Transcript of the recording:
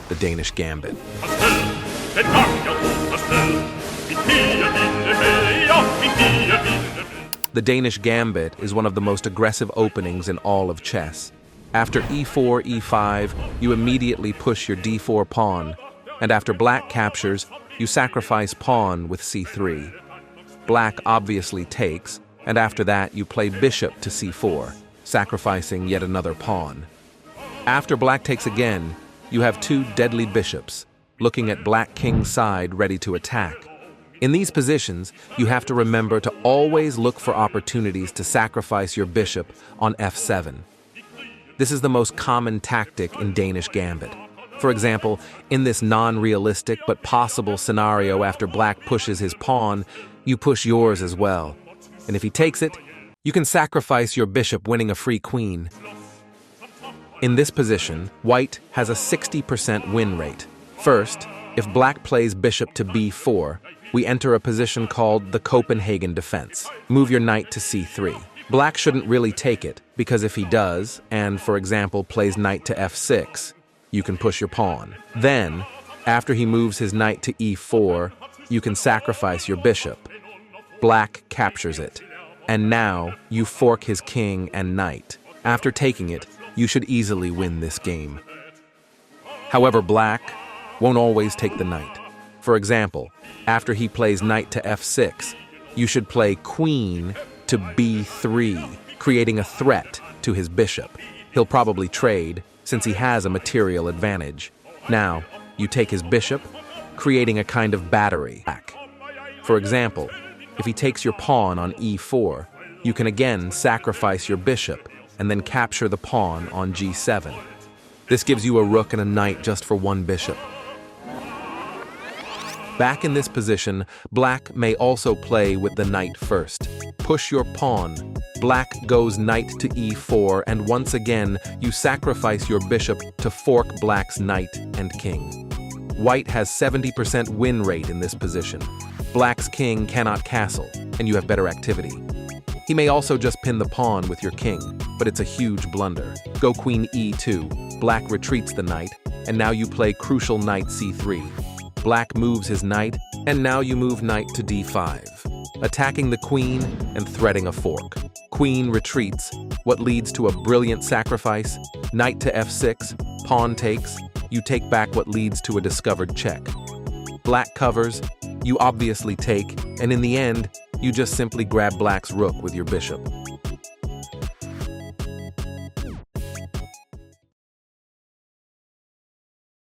the Danish Gambit. The Danish Gambit is one of the most aggressive openings in all of chess. After e4, e5, you immediately push your d4 pawn, and after black captures, you sacrifice pawn with c3. Black obviously takes, and after that you play bishop to c4, sacrificing yet another pawn. After black takes again, you have two deadly bishops, looking at black king's side ready to attack. In these positions, you have to remember to always look for opportunities to sacrifice your bishop on f7. This is the most common tactic in Danish Gambit. For example, in this non-realistic but possible scenario after black pushes his pawn, you push yours as well. And if he takes it, you can sacrifice your bishop, winning a free queen. In this position, white has a 60% win rate. First, if black plays bishop to b4, we enter a position called the Copenhagen defense. Move your knight to c3. Black shouldn't really take it, because if he does, and for example plays knight to f6, you can push your pawn. Then, after he moves his knight to e4, you can sacrifice your bishop. Black captures it, and now you fork his king and knight. After taking it, you should easily win this game. However, black won't always take the knight. For example, after he plays knight to f6, you should play queen to b3, creating a threat to his bishop. He'll probably trade, since he has a material advantage. Now, you take his bishop, creating a kind of battery. For example, if he takes your pawn on e4, you can again sacrifice your bishop and then capture the pawn on g7. This gives you a rook and a knight just for one bishop. Back in this position, black may also play with the knight first. Push your pawn. Black goes knight to e4, and once again, you sacrifice your bishop to fork black's knight and king. White has 70% win rate in this position. Black's king cannot castle, and you have better activity. He may also just pin the pawn with your king, but it's a huge blunder. Go queen e2, black retreats the knight, and now you play crucial knight c3. Black moves his knight, and now you move knight to d5, attacking the queen and threatening a fork. Queen retreats, what leads to a brilliant sacrifice. Knight to f6, pawn takes, you take back what leads to a discovered check. Black covers, you obviously take, and in the end, you just simply grab black's rook with your bishop.